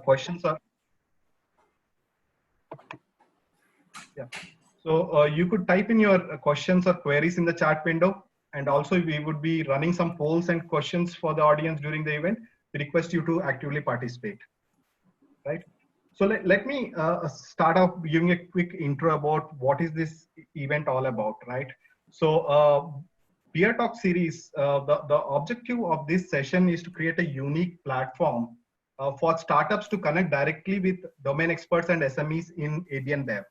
questions are, yeah. So you could type in your questions or queries in the chat window. And also we would be running some polls and questions for the audience during the event. We request you to actively participate, right? So let me start off giving a quick intro about what is this event all about, right? So Beer Talk series, the objective of this session is to create a unique platform for startups to connect directly with domain experts and SMEs in ABN Bev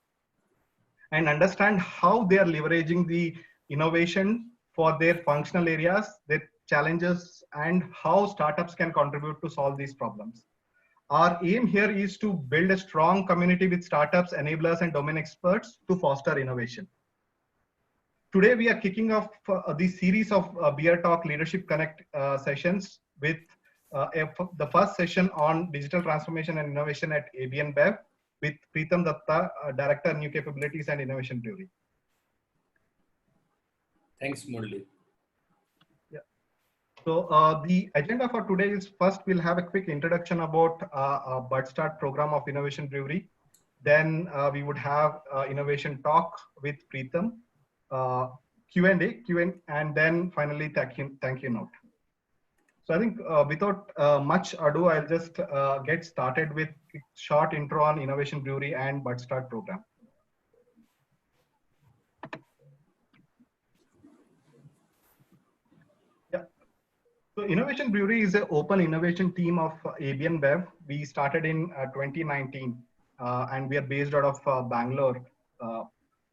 and understand how they are leveraging the innovation for their functional areas, their challenges, and how startups can contribute to solve these problems. Our aim here is to build a strong community with startups, enablers, and domain experts to foster innovation. Today, we are kicking off this series of Beer Talk Leadership Connect sessions with the first session on digital transformation and innovation at ABN Bev with Preetham Datta, Director, New Capabilities and Innovation Brewery. Thanks, Murali. Yeah. So the agenda for today is first we'll have a quick introduction about BudStart program of Innovation Brewery. Then we would have innovation talk with Preetham, Q&A, and then finally thank you note. So I think without much ado, I'll just get started with a short intro on Innovation Brewery and BudStart program. Yeah. So Innovation Brewery is an open innovation team of ABN Bev. We started in 2019 and we are based out of Bangalore.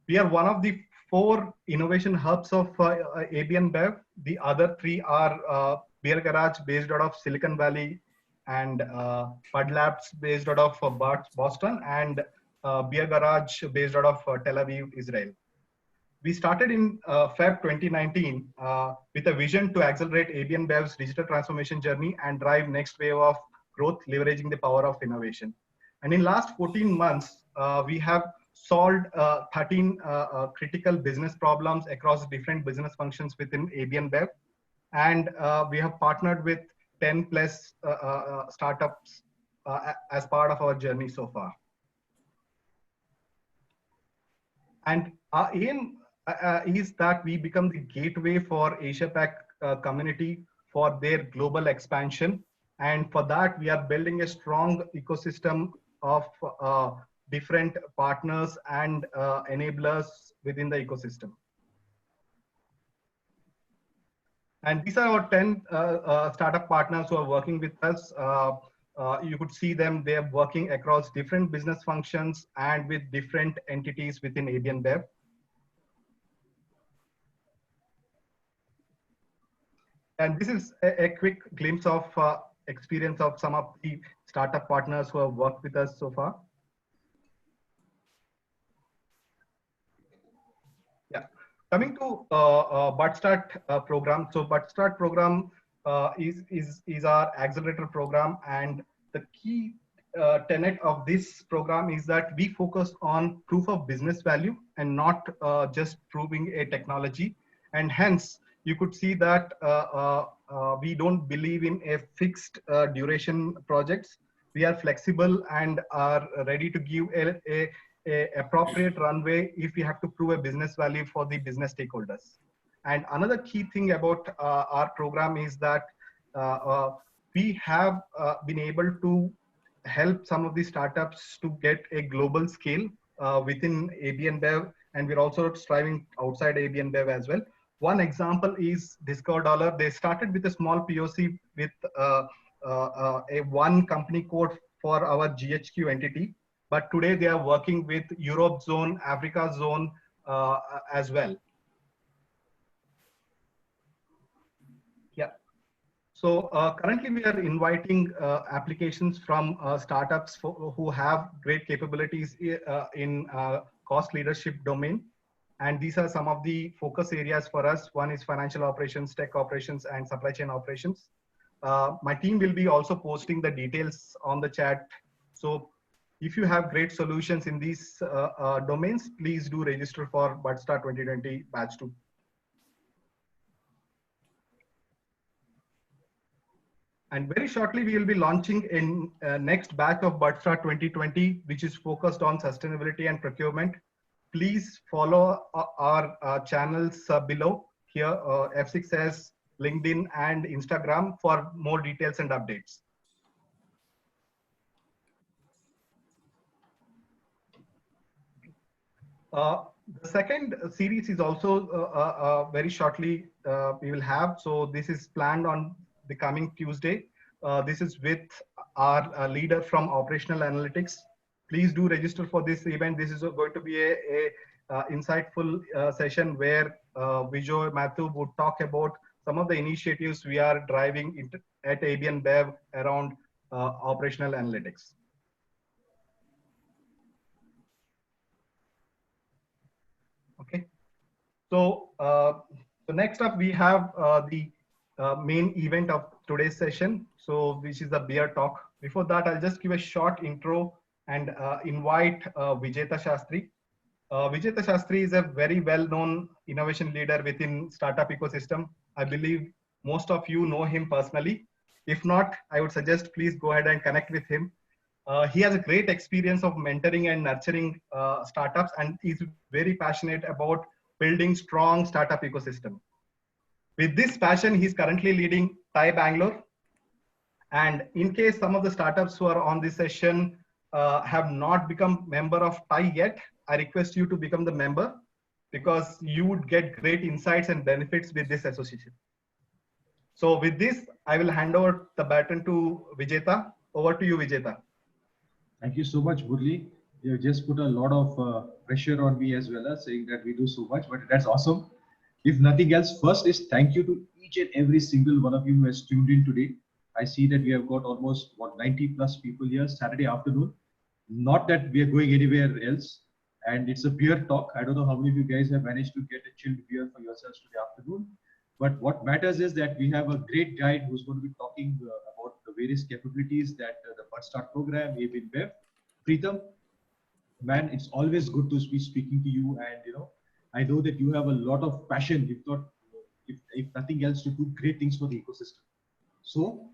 We are one of the 4 innovation hubs of ABN Bev. The other 3 are Beer Garage based out of Silicon Valley and Bud Labs based out of Boston and Beer Garage based out of Tel Aviv, Israel. We started in Feb 2019 with a vision to accelerate ABN Bev's digital transformation journey and drive next wave of growth, leveraging the power of innovation. And in last 14 months, we have solved 13 critical business problems across different business functions within ABN Bev. And we have partnered with 10 plus startups as part of our journey so far. And our aim is that we become the gateway for Asia Pac community for their global expansion. And for that, we are building a strong ecosystem of different partners and enablers within the ecosystem. And these are our 10 startup partners who are working with us. You could see them, they're working across different business functions and with different entities within ABN Bev. And this is a quick glimpse of experience of some of the startup partners who have worked with us so far. Yeah, coming to BudStart program. So BudStart program is our accelerator program, and the key tenet of this program is that we focus on proof of business value and not just proving a technology, and hence you could see that we don't believe in a fixed duration projects. We are flexible and are ready to give a appropriate runway if we have to prove a business value for the business stakeholders. And another key thing about our program is that we have been able to help some of the startups to get a global scale within ABN Bev, and we're also striving outside ABN Bev as well. One example is Discover Dollar. They started with a small POC with a one company code for our GHQ entity, but today they are working with Europe zone, Africa zone as well. Yeah. So currently we are inviting applications from startups who have great capabilities in cost leadership domain. And these are some of the focus areas for us. One is financial operations, tech operations, and supply chain operations. My team will be also posting the details on the chat. So if you have great solutions in these domains, please do register for BudStart 2020 Batch 2. And very shortly, we will be launching in next batch of Budstar 2020, which is focused on sustainability and procurement. Please follow our channels below here, F6S, LinkedIn, and Instagram for more details and updates. The second series is also very shortly we will have. So this is planned on the coming Tuesday. This is with our leader from operational analytics. Please do register for this event. This is going to be a insightful session where Vijay Mathu would talk about some of the initiatives we are driving at ABN Bev around operational analytics. Okay. So, next up we have the main event of today's session. So which is the beer talk. Before that, I'll just give a short intro and invite Vijeta Shastri. Vijeta Shastri is a very well-known innovation leader within startup ecosystem. I believe most of you know him personally. If not, I would suggest please go ahead and connect with him. He has a great experience of mentoring and nurturing startups, and he's very passionate about building strong startup ecosystem. With this passion, he's currently leading TiE Bangalore. And in case some of the startups who are on this session have not become member of TiE yet, I request you to become the member because you would get great insights and benefits with this association. So with this, I will hand over the baton to Vijeta. Over to you, Vijeta. Thank you so much, Murli. You just put a lot of pressure on me as well, saying that we do so much, but that's awesome. If nothing else, first is thank you to each and every single one of you who has tuned in today. I see that we have got almost 90 plus people here Saturday afternoon. Not that we are going anywhere else. And it's a beer talk. I don't know how many of you guys have managed to get a chilled beer for yourselves today afternoon. But what matters is that we have a great guide who's going to be talking about the various capabilities that the Budstar program, ABN Bev. Preetham, man, it's always good to be speaking to you. And I know that you have a lot of passion, if nothing else, to do great things for the ecosystem. So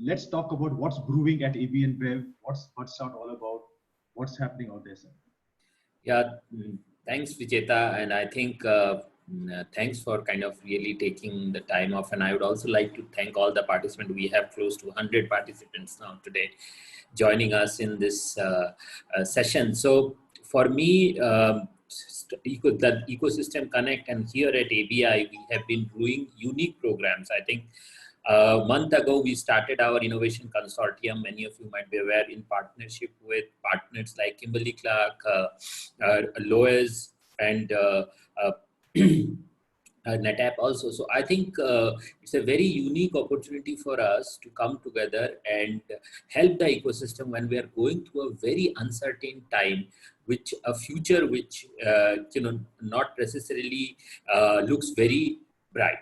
let's talk about what's brewing at ABN Bev, what's Budstar all about, what's happening out there, sir. Yeah, thanks, Vijeta. And I think thanks for kind of really taking the time off. And I would also like to thank all the participants. We have close to 100 participants now today joining us in this session. So for me, the Ecosystem Connect, and here at ABI, we have been doing unique programs. I think a month ago, we started our innovation consortium. Many of you might be aware, in partnership with partners like Kimberly Clark, Lois, and NetApp also. So I think it's a very unique opportunity for us to come together and help the ecosystem when we are going through a very uncertain time, which a future which not necessarily looks very bright.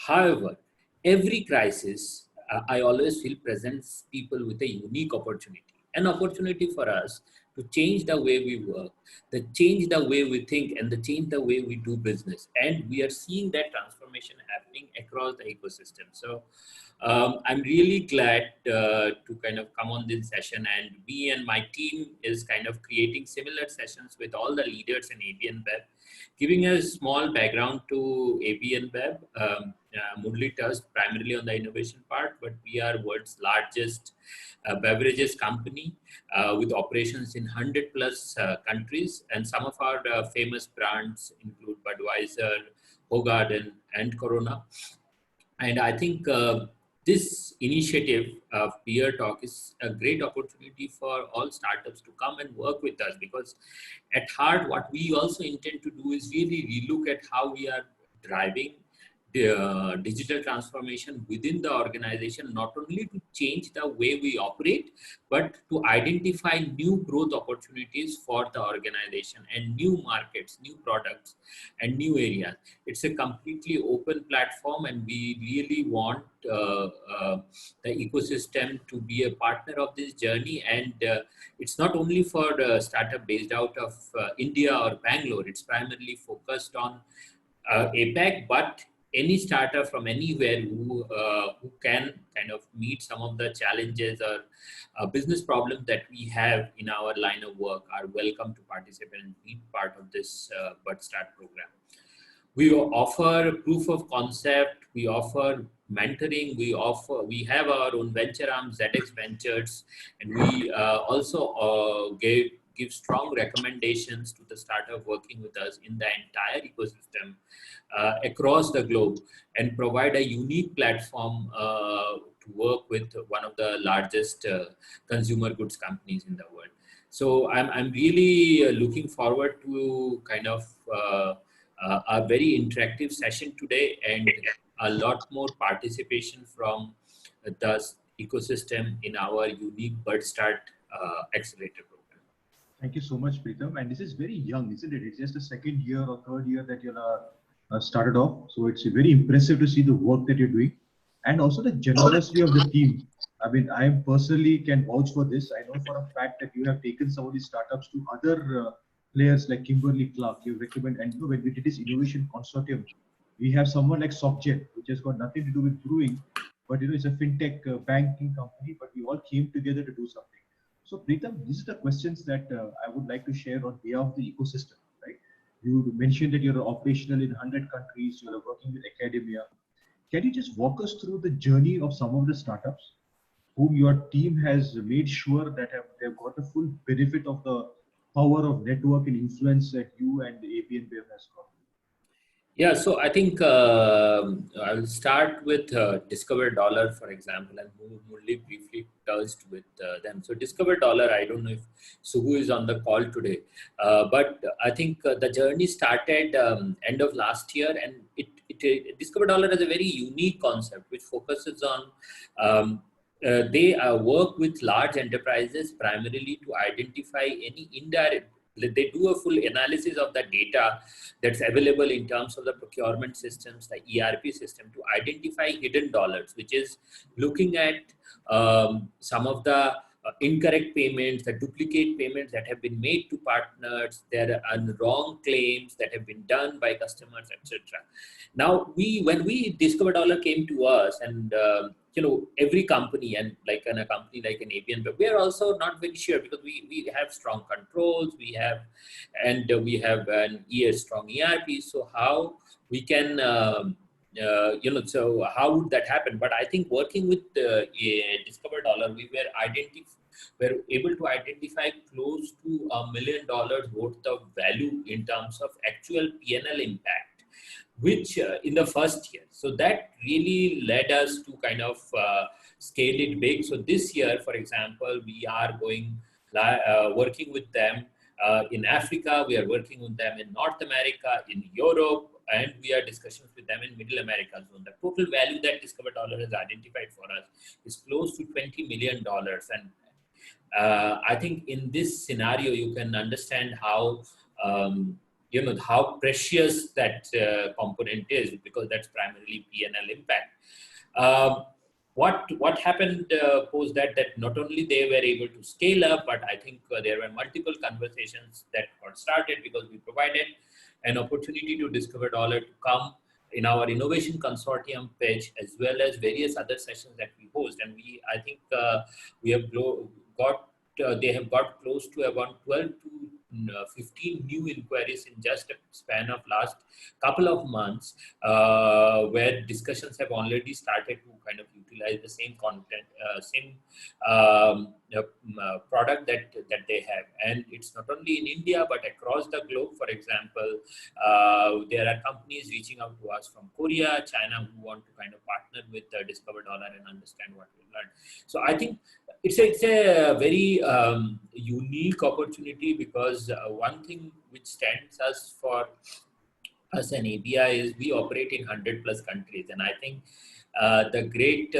However, every crisis, I always feel, presents people with a unique opportunity. An opportunity for us to change the way we work, to change the way we think, and to change the way we do business. And we are seeing that transformation happening across the ecosystem. So I'm really glad to kind of come on this session, and me and my team is kind of creating similar sessions with all the leaders in ABN Bev. Giving a small background to ABN Bev, Murli touched primarily on the innovation part, but we are world's largest beverages company with operations in 100 plus countries, and some of our famous brands include Budweiser, Hoegaarden, and Corona. And I think this initiative of Beer Talk is a great opportunity for all startups to come and work with us, because at heart, what we also intend to do is really relook at how we are driving the digital transformation within the organization, not only to change the way we operate, but to identify new growth opportunities for the organization and new markets, new products, and new areas. It's a completely open platform, and we really want the ecosystem to be a partner of this journey. And it's not only for the startup based out of India or Bangalore. It's primarily focused on APAC, but any startup from anywhere who can kind of meet some of the challenges or business problems that we have in our line of work are welcome to participate and be part of this BudStart program. We offer proof of concept, we offer mentoring, we have our own venture arm, ZX Ventures, and we also give strong recommendations to the startup working with us in the entire ecosystem across the globe, and provide a unique platform to work with one of the largest consumer goods companies in the world. So I'm really looking forward to kind of a very interactive session today and a lot more participation from the ecosystem in our unique BudStart accelerator program. Thank you so much, Preetham. And this is very young, isn't it? It's just the second year or third year that you're started off. So it's very impressive to see the work that you're doing and also the generosity of the team. I mean, I personally can vouch for this. I know for a fact that you have taken some of these startups to other players like Kimberly Clark. You recommend, and you know, when we did this innovation consortium, we have someone like Softjet, which has got nothing to do with brewing, but you know, it's a fintech banking company. But we all came together to do something. So, Preetham, these are the questions that I would like to share on behalf of the ecosystem. Right? You mentioned that you're operational in 100 countries. You're working with academia. Can you just walk us through the journey of some of the startups whom your team has made sure that they've got the full benefit of the power of network and influence that you and the ABN Bev has got? Yeah, so I think I'll start with Discover Dollar, for example, and Murli briefly touched with them. So Discover Dollar, I don't know if Sugu is on the call today, but I think the journey started end of last year, and Discover Dollar is a very unique concept which focuses on they work with large enterprises primarily to identify any indirect. They do a full analysis of the data that's available in terms of the procurement systems, the ERP system, to identify hidden dollars, which is looking at some of the incorrect payments, the duplicate payments that have been made to partners, there are wrong claims that have been done by customers, etc. Now, when we Discover Dollar came to us, and you know, every company, and like in a company like an ABN, but we are also not very sure because we have strong controls, we have an strong ERP. So how we can so how would that happen? But I think working with Discover Dollar, we were able to identify close to $1 million worth of value in terms of actual P&L impact, which in the first year. So that really led us to kind of scale it big. So this year, for example, we are working with them in Africa, we are working with them in North America, in Europe, and we are discussions with them in Middle America. So the total value that Discover Dollar has identified for us is close to $20 million. And I think in this scenario, you can understand how how precious that component is, because that's primarily P&L impact. What happened post that not only they were able to scale up, but I think there were multiple conversations that got started because we provided an opportunity to Discover Dollar to come in our innovation consortium pitch, as well as various other sessions that we host. And I think we have they have got close to about 12 to 15 new inquiries in just a span of last couple of months, where discussions have already started to kind of utilize the same content, same product that they have. And it's not only in India, but across the globe. For example, there are companies reaching out to us from Korea, China, who want to kind of partner with Discover Dollar and understand what we learned. So I think it's a very unique opportunity, because one thing which stands us for us and ABI is we operate in 100 plus countries. And I think the great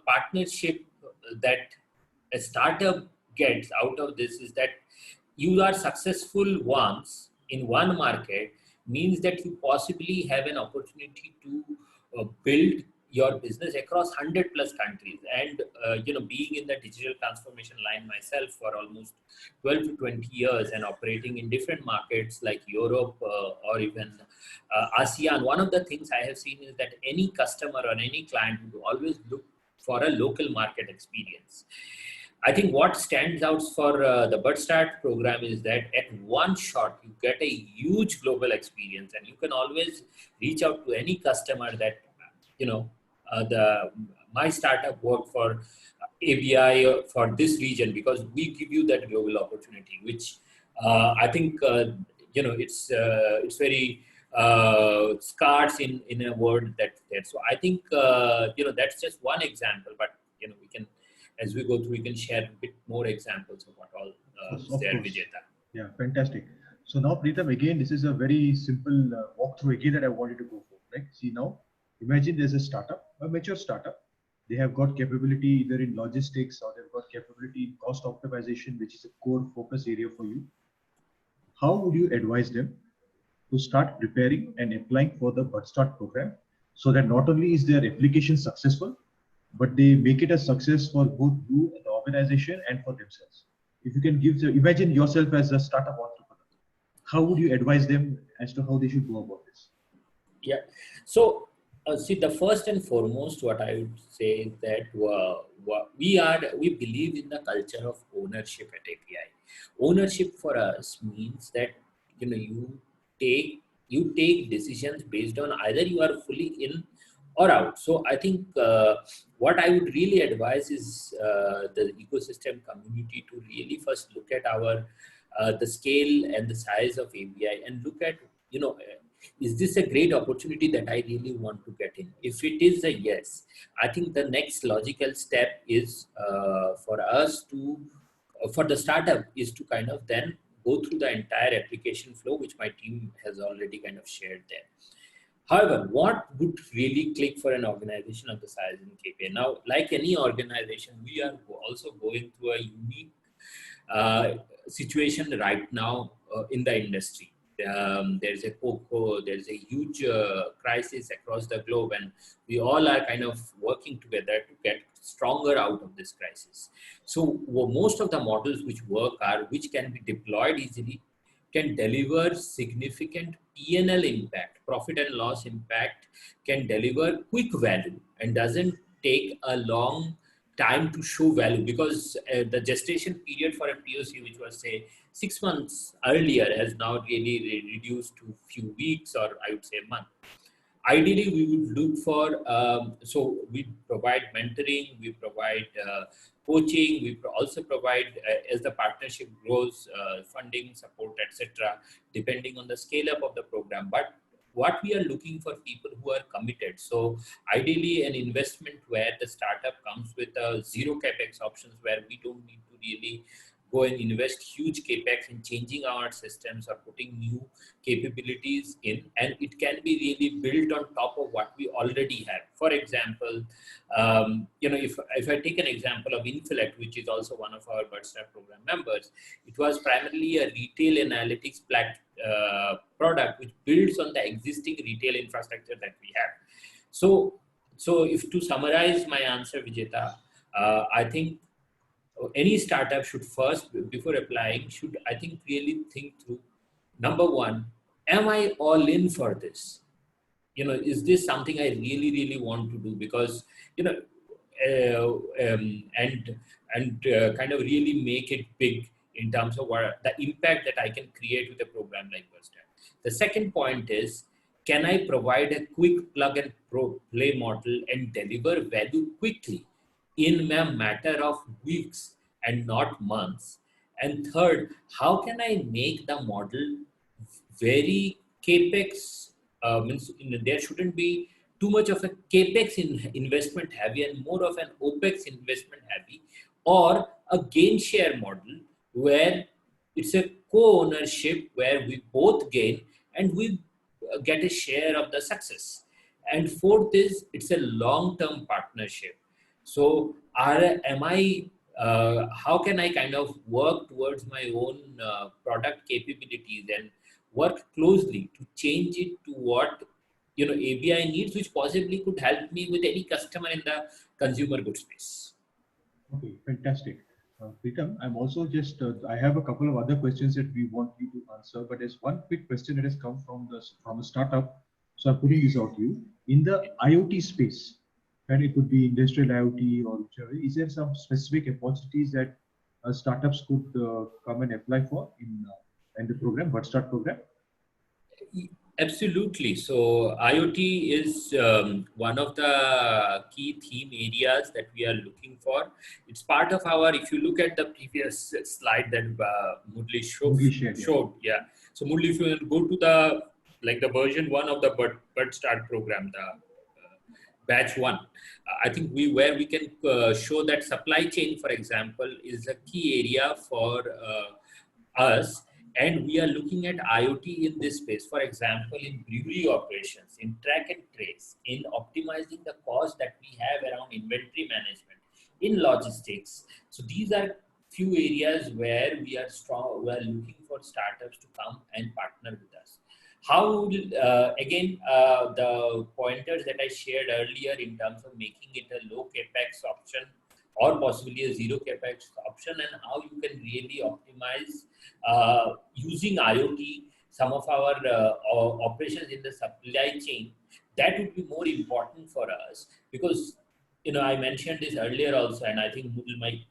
partnership that a startup gets out of this is that you are successful once in one market means that you possibly have an opportunity to build your business across 100 plus countries. And being in the digital transformation line myself for almost 12 to 20 years and operating in different markets like Europe or even ASEAN, one of the things I have seen is that any customer or any client would always look for a local market experience. I think what stands out for the BudStart program is that at one shot, you get a huge global experience, and you can always reach out to any customer that, my startup work for ABI for this region, because we give you that global opportunity, which I think, it's very scarce in a word that's there. So I think, that's just one example, but, we can, as we go through, we can share a bit more examples of what all is there, Vijeta. Yeah, fantastic. So now, Preetham, again, this is a very simple walkthrough again that I wanted to go for. Right? See now, imagine there's a startup, a mature startup. They have got capability either in logistics or they've got capability in cost optimization, which is a core focus area for you. How would you advise them to start preparing and applying for the BudStart program so that not only is their application successful, but they make it a success for both you, the organization, and for themselves? If you can imagine yourself as a startup entrepreneur, how would you advise them as to how they should go about this? Yeah. So, see, the first and foremost, what I would say is that we believe in the culture of ownership at API. Ownership for us means that, you take decisions based on either you are fully in or out. So I think what I would really advise is the ecosystem community to really first look at our the scale and the size of ABI and look at, is this a great opportunity that I really want to get in? If it is a yes, I think the next logical step is for us to, for the startup, is to kind of then go through the entire application flow, which my team has already kind of shared there. However, what would really click for an organization of the size in KPI? Now, like any organization, we are also going through a unique situation right now in the industry. There's a COCO, there's a huge crisis across the globe, and we all are kind of working together to get stronger out of this crisis. So most of the models which work are, which can be deployed easily, can deliver significant P&L impact, profit and loss impact, can deliver quick value, and doesn't take a long time to show value, because the gestation period for a POC, which was say 6 months earlier, has now really reduced to few weeks, or I would say a month. Ideally, we would look for, so we provide mentoring, we provide coaching, we also provide, as the partnership grows, funding, support, etc., depending on the scale up of the program. But what we are looking for people who are committed. So ideally an investment where the startup comes with a zero capex options, where we don't need to really go and invest huge capex in changing our systems or putting new capabilities in, and it can be really built on top of what we already have. For example, if I take an example of Infilect, which is also one of our BudStart program members, it was primarily a retail analytics product which builds on the existing retail infrastructure that we have. So if to summarize my answer, Vijeta, I think any startup should first, before applying, should, I think, really think through, number one, am I all in for this? Is this something I really, really want to do? Because, kind of really make it big in terms of what the impact that I can create with a program like BudStart. The second point is, can I provide a quick plug and play model and deliver value quickly in a matter of weeks and not months? And third, how can I make the model very capex, means there shouldn't be too much of a capex investment heavy and more of an opex investment heavy, or a gain share model where it's a co-ownership where we both gain and we get a share of the success. And fourth is, it's a long-term partnership. So how can I kind of work towards my own product capabilities and work closely to change it to what ABI needs, which possibly could help me with any customer in the consumer goods space. Okay, fantastic. Pritam, I'm also just, I have a couple of other questions that we want you to answer, but there's one quick question that has come from the startup. So I'm putting this out to you. In the IoT space, and it could be industrial IoT or whichever, is there some specific opportunities that startups could come and apply for in the program, BudStart program? Absolutely. So IoT is one of the key theme areas that we are looking for. It's part of our, if you look at the previous slide that Murli showed. Yeah. So Murli, if you go to the version 1 of the BudStart program, the batch 1, I think where we can show that supply chain, for example, is a key area for us. And we are looking at IoT in this space, for example, in brewery operations, in track and trace, in optimizing the cost that we have around inventory management, in logistics. So these are few areas where we are strong. We are looking for startups to come and partner with us. How again, the pointers that I shared earlier in terms of making it a low capex option or possibly a zero capex option, and how you can really optimize using IoT some of our operations in the supply chain, that would be more important for us, because I mentioned this earlier also, and I think Murli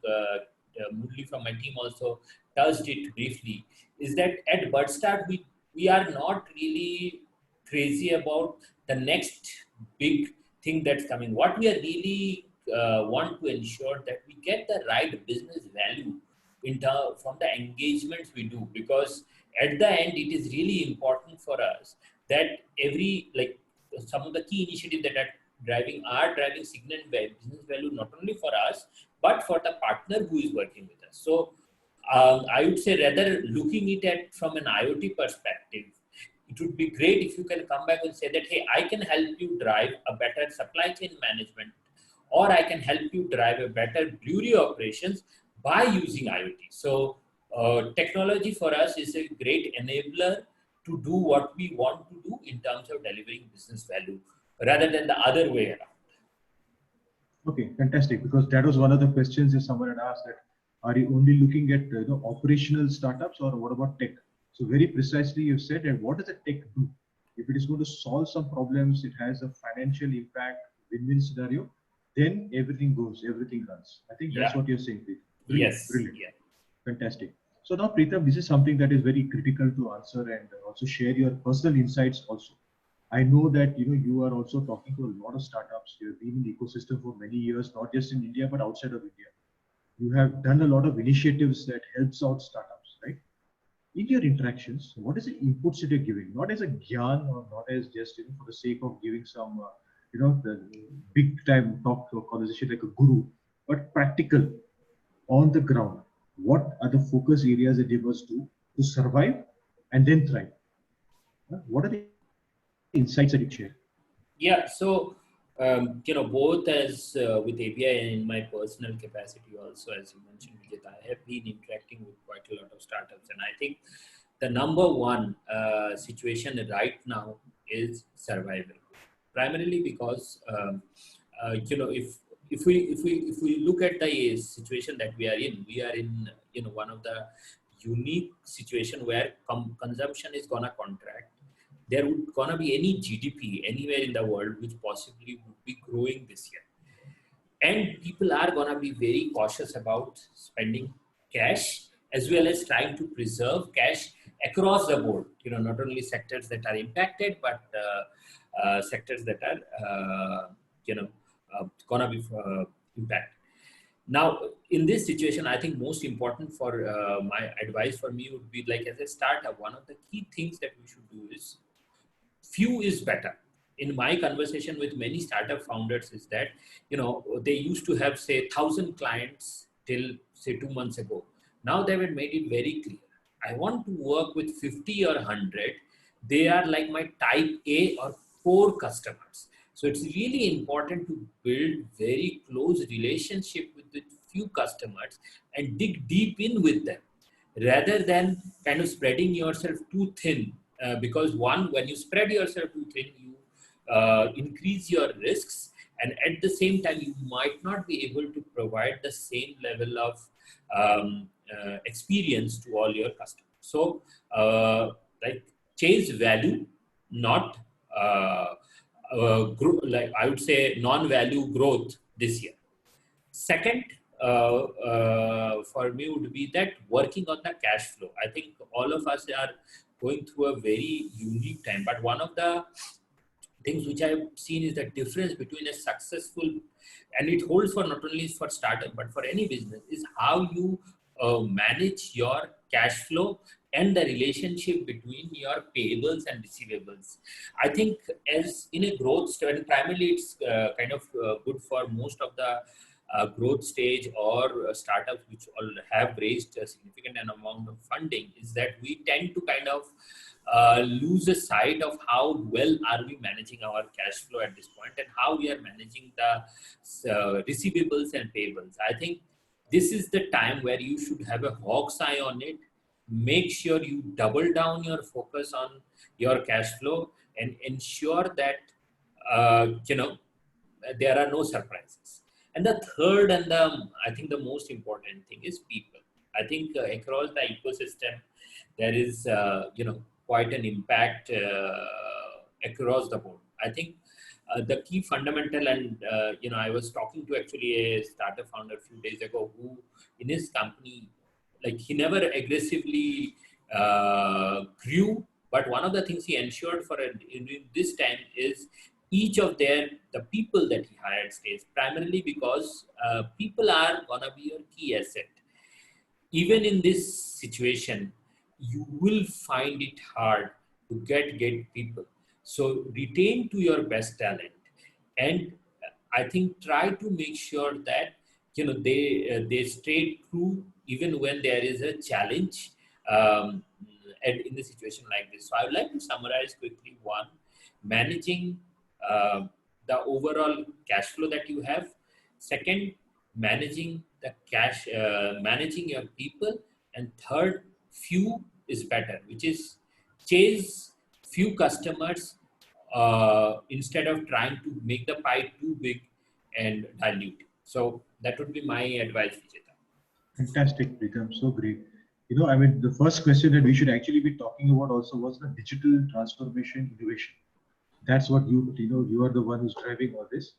from my team also touched it briefly, is that at BudStart we are not really crazy about the next big thing that's coming. What we are really want to ensure that we get the right business value from the engagements we do, because at the end it is really important for us that some of the key initiatives that are driving significant business value, not only for us but for the partner who is working with us. So I would say, rather looking at from an IoT perspective, it would be great if you can come back and say that, hey, I can help you drive a better supply chain management, or I can help you drive a better brewery operations by using IoT. So technology for us is a great enabler to do what we want to do in terms of delivering business value, rather than the other way around. Okay, fantastic. Because that was one of the questions that someone had asked, that are you only looking at operational startups, or what about tech? So very precisely you said, and what does a tech do? If it is going to solve some problems, it has a financial impact, win-win scenario, then everything runs. I think that's what you're saying, Preetham. Brilliant, yes. Brilliant. Yeah. Fantastic. So now, Preetham, this is something that is very critical to answer, and also share your personal insights also. I know that you are also talking to a lot of startups. You have been in the ecosystem for many years, not just in India but outside of India. You have done a lot of initiatives that helps out startups, right? In your interactions, what is the inputs that you're giving? Not as a gyan, or not as just for the sake of giving some the big time talk or conversation like a guru, but practical, on the ground. What are the focus areas that they must do to survive and then thrive? What are the insights that you share? Yeah, so both as with ABI and in my personal capacity also, as you mentioned, Vijay, I have been interacting with quite a lot of startups, and I think the number one situation right now is survival. Primarily because if we look at the situation that we are in one of the unique situation where consumption is gonna contract. There would gonna be any GDP anywhere in the world which possibly would be growing this year, and people are gonna be very cautious about spending cash, as well as trying to preserve cash across the board. Not only sectors that are impacted, but sectors that are gonna be impacted. Now, in this situation, I think most important for my advice for me would be, like, as a startup, one of the key things that we should do is few is better. In my conversation with many startup founders is that, they used to have, say, 1,000 clients till, say, 2 months ago. Now they have made it very clear. I want to work with 50 or 100. They are like my type A or core customers. So it's really important to build very close relationship with the few customers and dig deep in with them, rather than kind of spreading yourself too thin. Because when you spread yourself too thin, increase your risks, and at the same time you might not be able to provide the same level of experience to all your customers. So like chase value, not like I would say non-value growth this year. Second, for me would be that working on the cash flow. I think all of us are going through a very unique time, but one of the things which I've seen is the difference between a successful, and it holds for not only for startup but for any business, is how you manage your cash flow and the relationship between your payables and receivables. I think as in a growth stage, and primarily it's kind of good for most of the growth stage or startups which all have raised a significant amount of funding, is that we tend to kind of lose a sight of how well are we managing our cash flow at this point and how we are managing the receivables and payables. I think this is the time where you should have a hawk's eye on it. Make sure you double down your focus on your cash flow and ensure that there are no surprises. And the third and I think the most important thing is people. I think across the ecosystem there is quite an impact across the board. I think the key fundamental, and I was talking to actually a startup founder a few days ago who in his company, like he never aggressively grew, but one of the things he ensured for in this time is each of the people that he hired stays, primarily because people are gonna be your key asset. Even in this situation, you will find it hard to get people. So retain to your best talent, and I think try to make sure that they stay true even when there is a challenge and in a situation like this. So I would like to summarize quickly. One, managing the overall cash flow that you have. Second, managing the cash, managing your people. And third, few is better, which is chase few customers instead of trying to make the pie too big and dilute. So that would be my advice, Vijeta. Fantastic, Preetham. So great. I mean, the first question that we should actually be talking about also was the digital transformation innovation. That's what you are the one who's driving all this.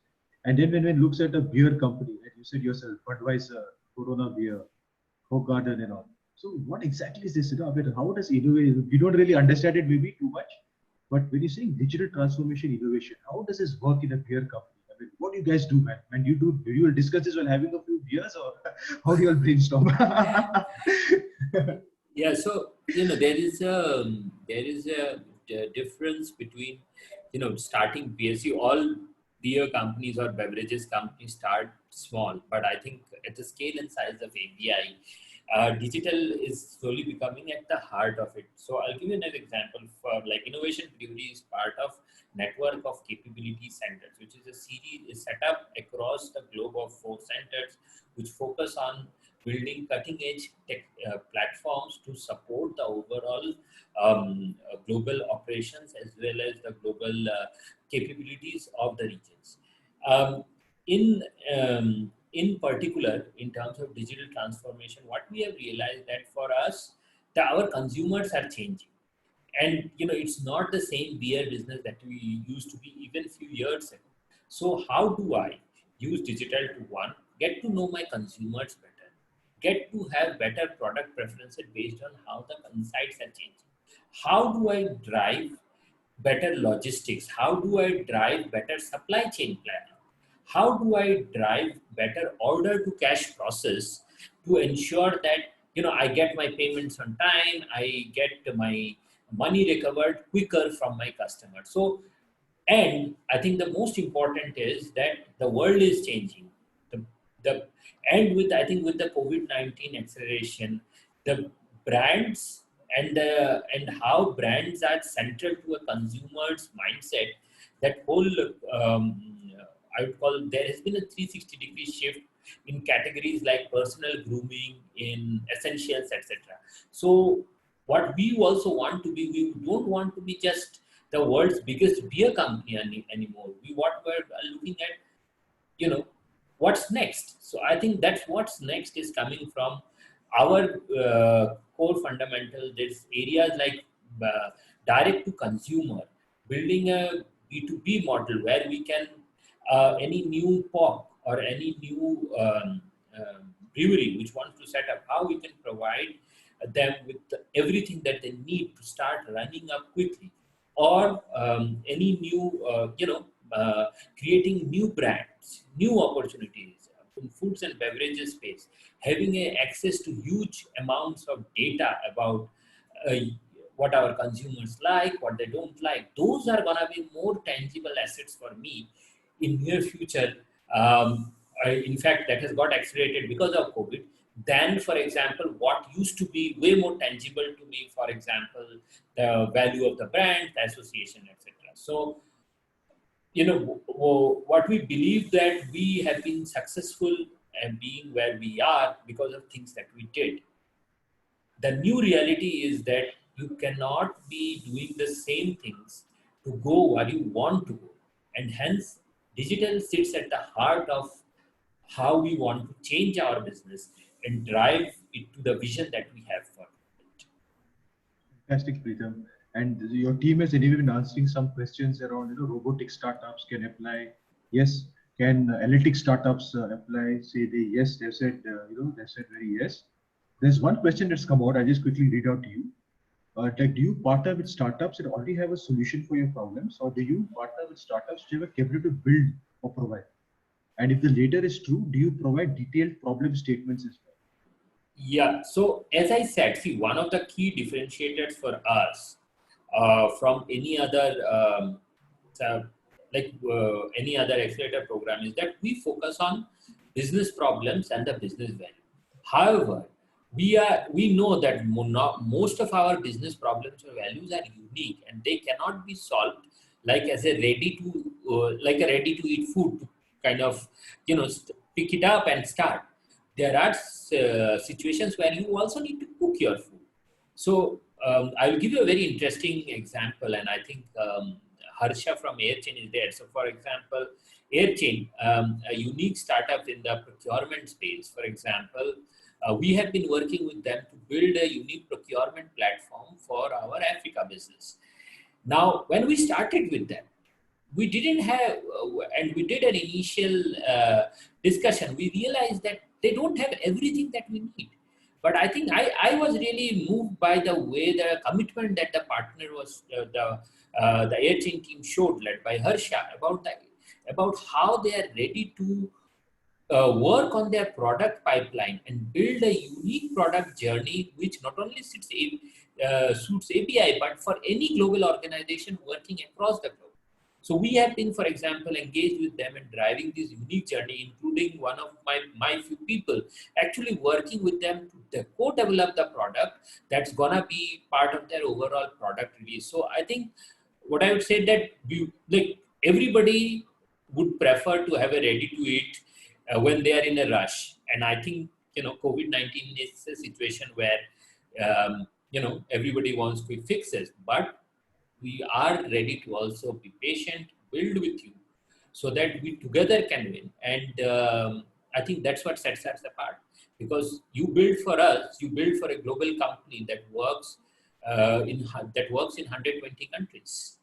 And then when one looks at a beer company, like you said yourself, Budweiser, Corona Beer, Hoegaarden and all. So what exactly is this? I mean, how does innovation, we don't really understand it maybe too much, but when you're saying digital transformation innovation, how does this work in a beer company? I mean, what do you guys do, man? And do you will discuss this while having a few beers, or how do you all brainstorm? Yeah, so there is a difference between starting beer. See, all beer companies or beverages companies start small, but I think at the scale and size of ABI, digital is slowly becoming at the heart of it. So I'll give you an example. For like Innovation Brewery is part of network of capability centers, which is a series set up across the globe of 4 centers, which focus on building cutting-edge tech platforms to support the overall global operations as well as the global capabilities of the regions. In particular, in terms of digital transformation, what we have realized that for us, our consumers are changing. And it's not the same beer business that we used to be even a few years ago. So how do I use digital to, one, get to know my consumers better, get to have better product preferences based on how the insights are changing? How do I drive better logistics? How do I drive better supply chain planning? How do I drive better order to cash process to ensure that I get my payments on time, I get my money recovered quicker from my customers? So, and I think the most important is that the world is changing. And with the COVID-19 acceleration, the brands and how brands are central to a consumer's mindset, that whole I would call, there has been a 360-degree shift in categories like personal grooming, in essentials, etc. So what we also want to be, we don't want to be just the world's biggest beer company anymore. We're looking at, what's next. So I think that's what's next is coming from our core fundamental. There's areas like direct to consumer, building a B2B model where we can, any new POC or any new brewery which wants to set up, how we can provide them with everything that they need to start running up quickly, or any new, creating new brands, new opportunities in foods and beverages space, having access to huge amounts of data about uh, what our consumers like, what they don't like. Those are gonna be more tangible assets for me in near future. In fact, that has got accelerated because of COVID. Than, for example, what used to be way more tangible to me, for example, the value of the brand, the association, etc. So, what we believe that we have been successful and being where we are because of things that we did. The new reality is that you cannot be doing the same things to go where you want to go. And hence, digital sits at the heart of how we want to change our business and drive it to the vision that we have for it. Fantastic, Preetham. And your team has anyway been answering some questions around, robotic startups can apply. Yes. Can analytic startups apply? Say yes. They've said, they've said very yes. There's one question that's come out. I'll just quickly read out to you. Do you partner with startups that already have a solution for your problems, or do you partner with startups which have a capability to build or provide? And if the latter is true, do you provide detailed problem statements as well? Yeah. So as I said, see, one of the key differentiators for us from any other any other accelerator program is that we focus on business problems and the business value. However, we know that most of our business problems or values are unique and they cannot be solved like as a ready to eat food to kind of pick it up and start. There are situations where you also need to cook your food. So I will give you a very interesting example, and I think Harsha from Airchain is there. So, for example, Airchain, a unique startup in the procurement space, for example, we have been working with them to build a unique procurement platform for our Africa business. Now, when we started with them, we didn't have, and we did an initial discussion, we realized that they don't have everything that we need. But I think I was really moved by the way the commitment that the partner was, the Airchain team showed, led by Harsha, about how they are ready to work on their product pipeline and build a unique product journey which not only suits API, but for any global organization working across the globe. So we have been, for example, engaged with them in driving this unique journey, including one of my few people actually working with them to co-develop the product that's gonna be part of their overall product release. So I think what I would say that everybody would prefer to have a ready-to-eat when they are in a rush, and I think COVID-19 is a situation where everybody wants quick fixes, but we are ready to also be patient, build with you, so that we together can win. And I think that's what sets us apart, because you build for us, you build for a global company that works in 120 countries.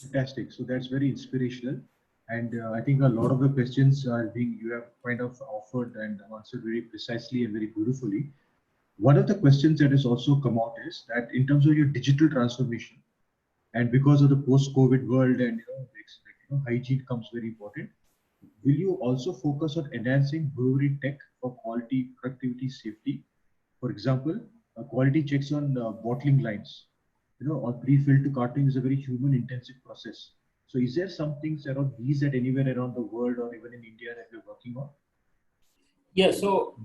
Fantastic. So that's very inspirational. And I think a lot of the questions you have kind of offered and answered very precisely and very beautifully. One of the questions that has also come out is that in terms of your digital transformation, and because of the post-COVID world and hygiene comes very important, will you also focus on enhancing brewery tech for quality, productivity, safety? For example, quality checks on bottling lines, or pre-filled to carton is a very human-intensive process. So, is there some things around these that anywhere around the world or even in India that you're working on? Yeah. So.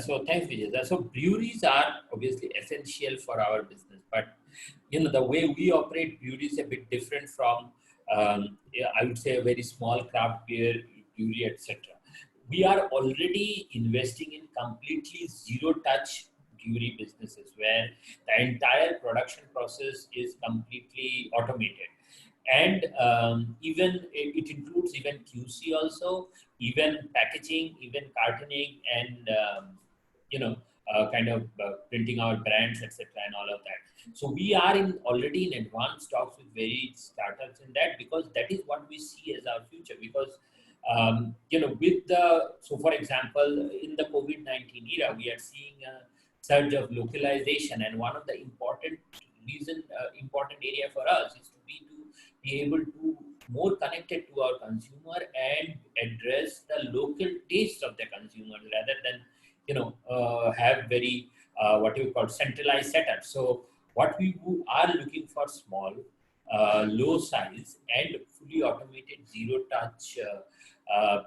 So thanks, Vijay. So breweries are obviously essential for our business, but the way we operate breweries is a bit different from, I would say, a very small craft beer brewery, etc. We are already investing in completely zero touch brewery businesses where the entire production process is completely automated. And even it includes even QC also, even packaging, even cartoning, and kind of printing out brands, etc., and all of that. So we are already in advanced talks with various startups in that, because that is what we see as our future. Because so for example, in the COVID-19 era, we are seeing a surge of localization, and one of the important area for us is to be able to more connected to our consumer and address the local tastes of the consumers, rather than have very what you call centralized setup. So what we are looking for small, low size and fully automated zero touch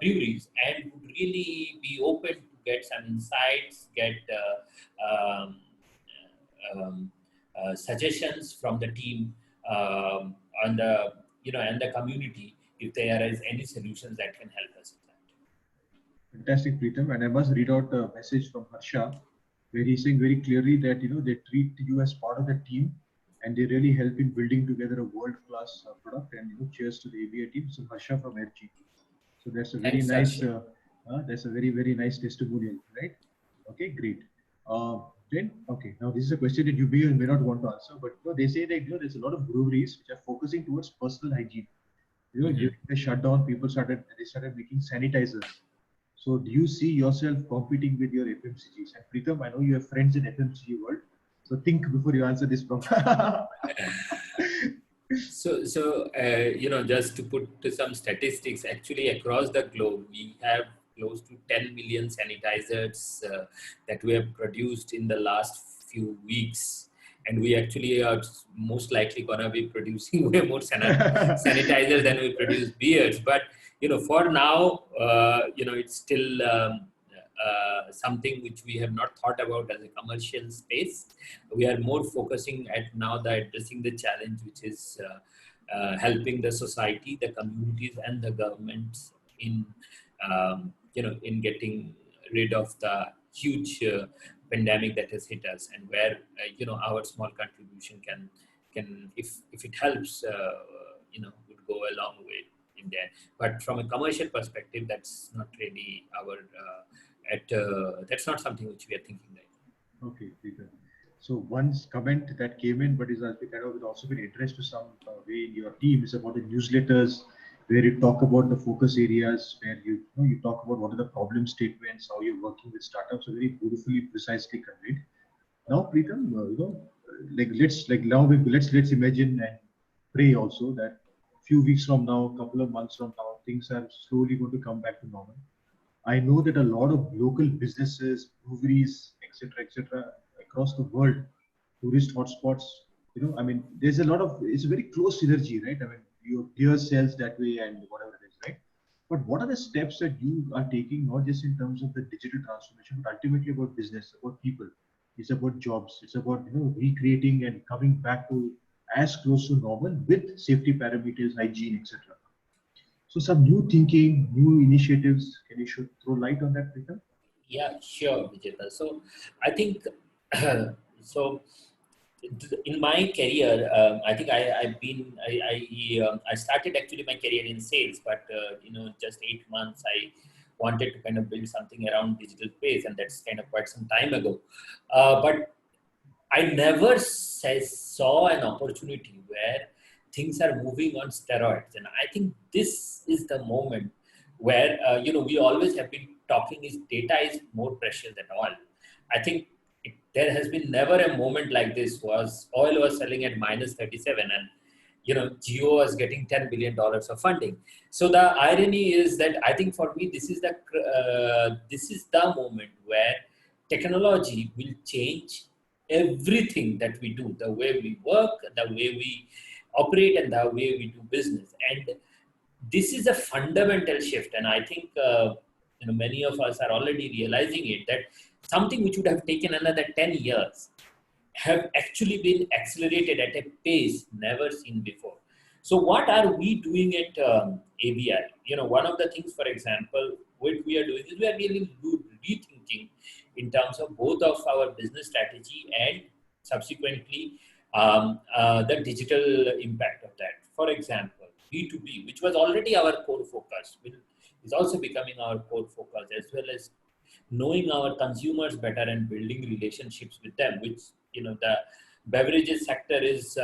breweries, and would really be open to get some insights, get suggestions from the team, and the community, if there is any solutions that can help us with that. Fantastic, Preetham. And I must read out a message from Harsha, where he's saying very clearly that they treat you as part of the team, and they really help in building together a world-class product. And cheers to the ABI team. So Harsha from FG. So that's a very nice. That's a very nice testimonial, right? Okay, great. Then okay, now this is a question that you may not want to answer, but they say that there's a lot of breweries which are focusing towards personal hygiene. During the shutdown, they started making sanitizers. So do you see yourself competing with your FMCGs? And Preetham, I know you have friends in FMCG world, so think before you answer this problem. So just to put some statistics, actually across the globe, we have close to 10 million sanitizers that we have produced in the last few weeks. And we actually are most likely going to be producing way more sanitizers than we produce beers. But, for now, it's still something which we have not thought about as a commercial space. We are more focusing at now addressing the challenge, which is helping the society, the communities, and the governments in getting rid of the huge pandemic that has hit us, and where our small contribution can if it helps would go a long way in there. But from a commercial perspective, that's not really our that's not something which we are thinking right. Okay, Peter. So one comment that came in, but is also been interest to some way in your team, is about the newsletters, where you talk about the focus areas, where you talk about what are the problem statements, how you're working with startups. So very beautifully, precisely conveyed. Now, Preetham, let's imagine and pray also that few weeks from now, a couple of months from now, things are slowly going to come back to normal. I know that a lot of local businesses, breweries, etc., across the world, tourist hotspots, there's it's a very close synergy, right? I mean, your beer sells that way and whatever it is, right? But what are the steps that you are taking, not just in terms of the digital transformation, but ultimately about business, about people? It's about jobs. It's about recreating and coming back to as close to normal with safety parameters, hygiene, etc. So some new thinking, new initiatives. Can you throw light on that, Preetham? Yeah, sure, Vijeta. So I think in my career, I think I started actually my career in sales, but just 8 months I wanted to kind of build something around digital space, and that's kind of quite some time ago. But I never saw an opportunity where things are moving on steroids, and I think this is the moment where we always have been talking is data is more precious than oil. I think there has been never a moment like this. Oil was selling at -37, and Jio was getting $10 billion of funding. So the irony is that I think for me this is the moment where technology will change everything that we do, the way we work, the way we operate, and the way we do business. And this is a fundamental shift, and I think many of us are already realizing it, that something which would have taken another 10 years have actually been accelerated at a pace never seen before. So what are we doing at ABI? One of the things, for example, what we are doing is we are really rethinking in terms of both of our business strategy and subsequently the digital impact of that. For example, B2B, which was already our core focus, is also becoming our core focus, as well as knowing our consumers better and building relationships with them, which, the beverages sector is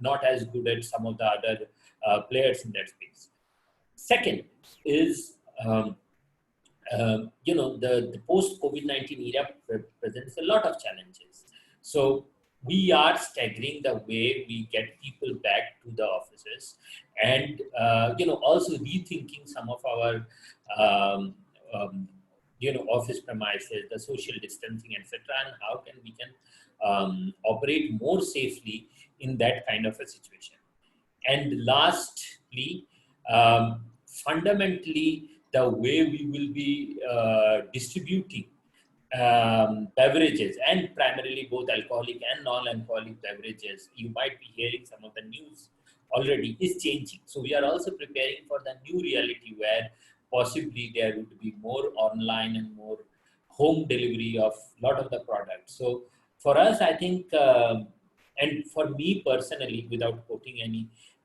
not as good as some of the other players in that space. Second is, the post-COVID-19 era presents a lot of challenges. So we are staggering the way we get people back to the offices, and also rethinking some of our office premises, the social distancing, etc., and how can we operate more safely in that kind of a situation. And lastly, fundamentally, the way we will be distributing beverages, and primarily both alcoholic and non-alcoholic beverages, you might be hearing some of the news already, is changing. So we are also preparing for the new reality where possibly there would be more online and more home delivery of a lot of the products. So for us, I think, and for me personally, without quoting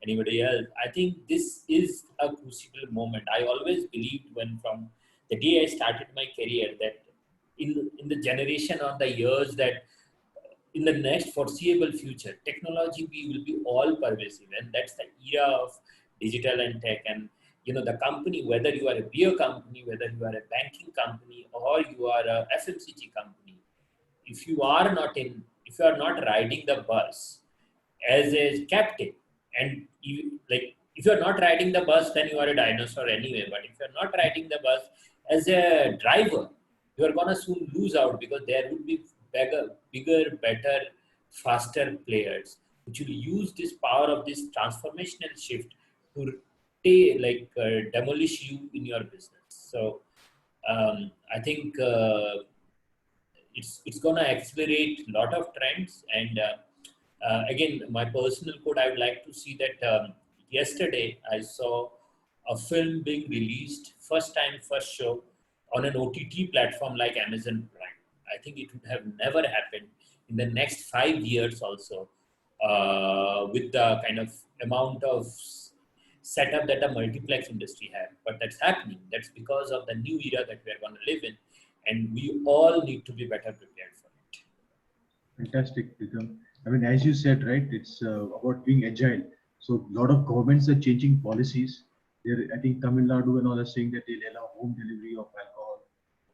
anybody else, I think this is a crucial moment. I always believed, from the day I started my career, that in the generation or the years, that in the next foreseeable future, technology will be all pervasive, and that's the era of digital and tech. And the company, whether you are a beer company, whether you are a banking company, or you are a FMCG company, if you are not riding the bus as a captain, and if you are not riding the bus, then you are a dinosaur anyway. But if you are not riding the bus as a driver, you are gonna soon lose out, because there would be bigger, better, faster players which will use this power of this transformational shift to demolish you in your business. So I think it's gonna accelerate a lot of trends. And again, my personal quote, I would like to see that yesterday I saw a film being released, first time, first show, on an OTT platform like Amazon Prime. I think it would have never happened in the next 5 years also, with the kind of amount of setup that the multiplex industry had. But that's happening. That's because of the new era that we are going to live in, and we all need to be better prepared for it. Fantastic, Pritam. I mean, as you said, right, it's about being agile. So a lot of governments are changing policies. I think Tamil Nadu and all are saying that they'll allow home delivery of alcohol.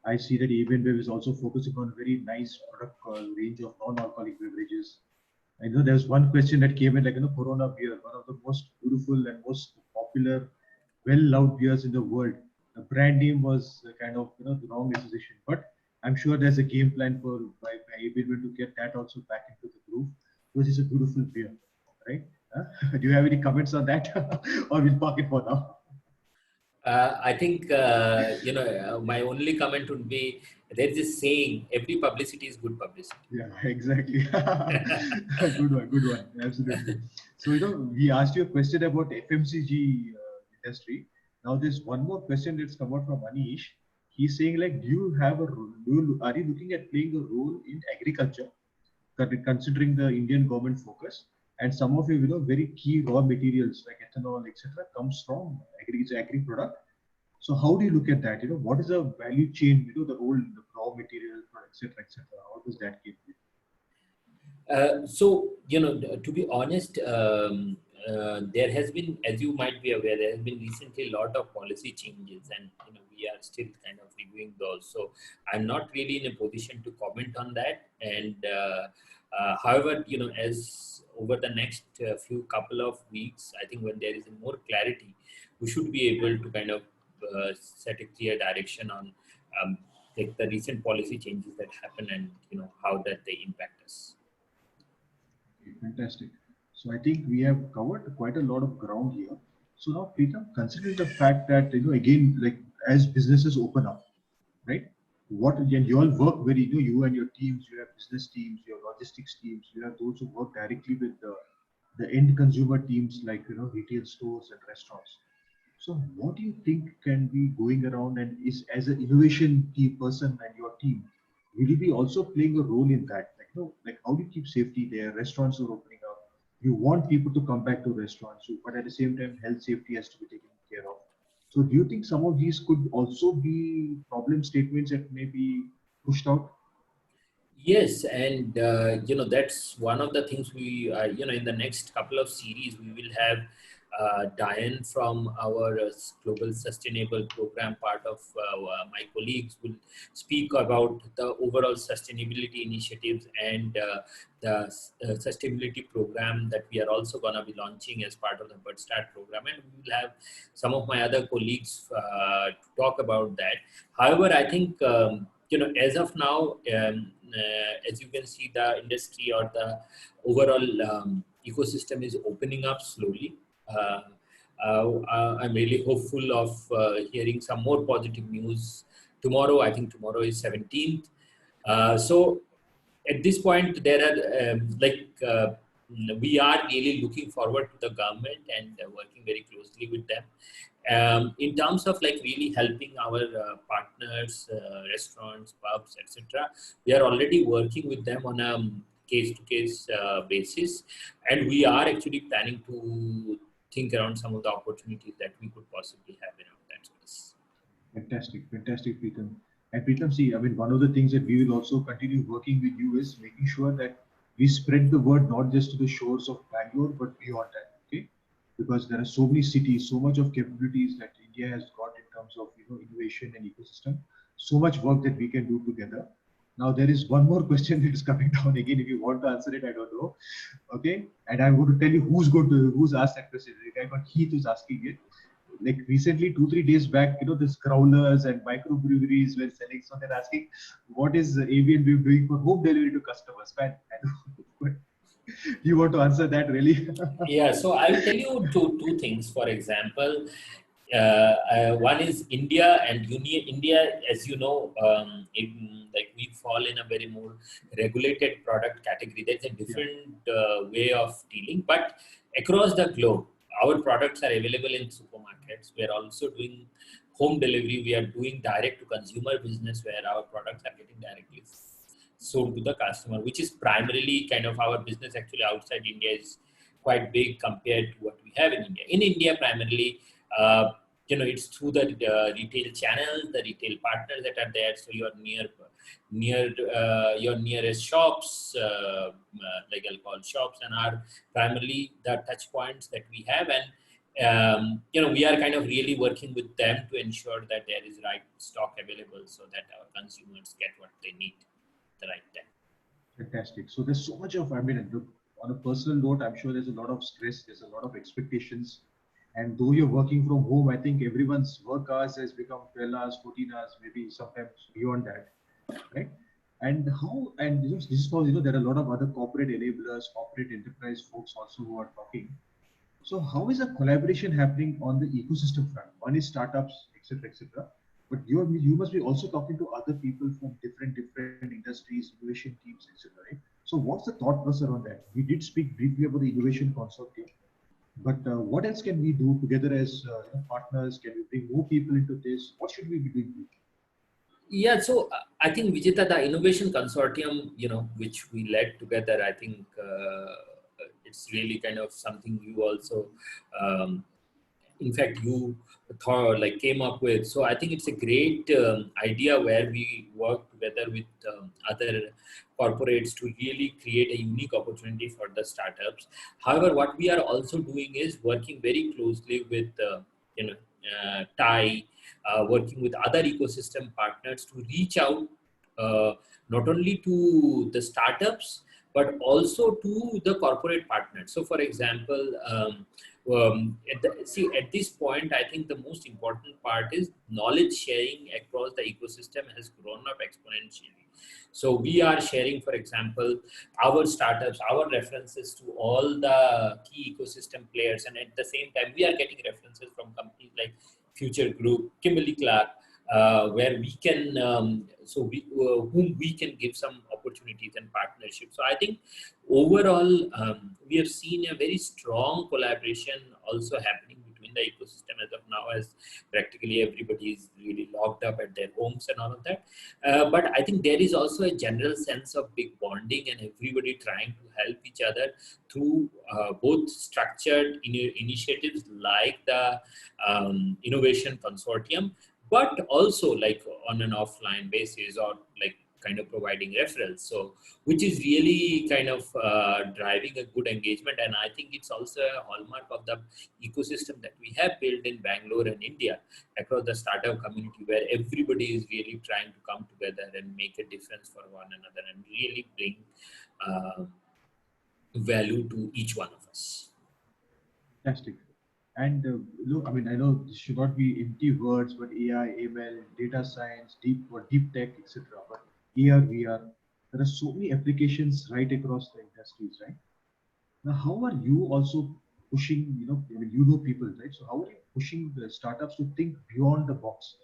I see that Evenbev is also focusing on a very nice product range of non-alcoholic beverages. I know there's one question that came in, Corona beer, one of the most beautiful and most popular, well-loved beers in the world. The brand name was kind of, the wrong association, but I'm sure there's a game plan by Evenbev to get that also back into the groove, because it's a beautiful beer, right? Do you have any comments on that, or we'll park it for now? I think, my only comment would be, there's this saying, every publicity is good publicity. Yeah, exactly. Good one. Absolutely. So, we asked you a question about FMCG industry. Now, there's one more question that's come out from Anish. He's saying, do you have are you looking at playing a role in agriculture, considering the Indian government focus? And some of your, very key raw materials like ethanol, etc., comes from agri product. So how do you look at that? What is the value chain? The role in the raw material, etc., etc. How does that give you? So, to be honest, there has been, as you might be aware, there has been recently a lot of policy changes, and we are still kind of reviewing those. So I'm not really in a position to comment on that. And however, as over the next few couple of weeks, I think when there is more clarity, we should be able to kind of set a clear direction on the recent policy changes that happen, and how that they impact us. Okay, fantastic. So I think we have covered quite a lot of ground here. So now, Pritam, considering the fact that again, as businesses open up, right? And you all work very, you and your teams, you have business teams, you have logistics teams, you have those who work directly with the end consumer teams, like retail stores and restaurants. So what do you think can be going around, and is, as an innovation key person and your team, will you be also playing a role in that? Like, like how do you keep safety there? Restaurants are opening up. You want people to come back to restaurants, but at the same time, health safety has to be taken care of. So do you think some of these could also be problem statements that may be pushed out? Yes, and that's one of the things we in the next couple of series we will have Diane from our global sustainable program, part of my colleagues will speak about the overall sustainability initiatives and the sustainability program that we are also going to be launching as part of the Bud Start program, and we will have some of my other colleagues to talk about that. However, I think as of now, as you can see, the industry or the overall ecosystem is opening up slowly. I'm really hopeful of hearing some more positive news tomorrow. I think tomorrow is 17th. So at this point, there are we are really looking forward to the government and working very closely with them. In terms of like really helping our partners, restaurants, pubs, etc., we are already working with them on a case-to-case basis, and we are actually planning to think around some of the opportunities that we could possibly have around that space. Fantastic, fantastic, Preetham. And Preetham, see, I mean, one of the things that we will also continue working with you is making sure that we spread the word not just to the shores of Bangalore, but beyond that. Okay, because there are so many cities, so much of capabilities that India has got in terms of innovation and ecosystem. So much work that we can do together. Now there is one more question that is coming down again. If you want to answer it, I don't know. Okay, and I'm going to tell you who's asked that question. The guy called Keith is asking it. Like recently, 2-3 days back, this growlers and microbreweries were selling. So they're asking, what is ABN doing for home delivery to customers? Man, do you want to answer that really? Yeah, so I'll tell you two things. For example, one is India and India, as you know, we fall in a very more regulated product category. There's a different way of dealing, but across the globe, our products are available in supermarkets. We are also doing home delivery. We are doing direct to consumer business where our products are getting directly sold to the customer, which is primarily kind of our business actually outside India is quite big compared to what we have in India. In India, primarily, it's through the retail channels, the retail partners that are there. So you're near your nearest shops, like alcohol shops, and are primarily the touch points that we have. And we are kind of really working with them to ensure that there is right stock available so that our consumers get what they need at the right time. Fantastic. So there's so much of, I mean, on a personal note, I'm sure there's a lot of stress, there's a lot of expectations. And though you're working from home, I think everyone's work hours has become 12 hours, 14 hours, maybe sometimes beyond that, right? And this is for, there are a lot of other corporate enablers, corporate enterprise folks also who are talking. So how is a collaboration happening on the ecosystem front? One is startups, etc., etc. But you must be also talking to other people from different industries, innovation teams, etc. Right? So what's the thought process on that? We did speak briefly about the innovation consortium, but what else can we do together as partners? Can we bring more people into this? What should we be doing? Yeah, so I think Vijita, the innovation consortium, which we led together, I think it's really kind of something you also, in fact, you came up with. So I think it's a great idea where we work together with other corporates to really create a unique opportunity for the startups. However, what we are also doing is working very closely with, TIE, working with other ecosystem partners to reach out not only to the startups, but also to the corporate partners. So for example, at this point, I think the most important part is knowledge sharing across the ecosystem has grown up exponentially. So we are sharing, for example, our startups, our references to all the key ecosystem players. And at the same time, we are getting references from companies like Future Group, Kimberly Clark, where we can, whom we can give some opportunities and partnerships. So I think overall, we have seen a very strong collaboration also happening between the ecosystem as of now, as practically everybody is really locked up at their homes and all of that. But I think there is also a general sense of big bonding and everybody trying to help each other through both structured initiatives like the Innovation Consortium, but also like on an offline basis or like kind of providing referrals. So, which is really kind of driving a good engagement. And I think it's also a hallmark of the ecosystem that we have built in Bangalore and India across the startup community, where everybody is really trying to come together and make a difference for one another and really bring value to each one of us. Fantastic. And look, I mean, I know this should not be empty words, but AI, ML, data science, deep tech, etc. But AR, VR, there are so many applications right across the industries, right? Now, how are you also pushing? I mean, you know people, right? So, how are you pushing the startups to think beyond the box?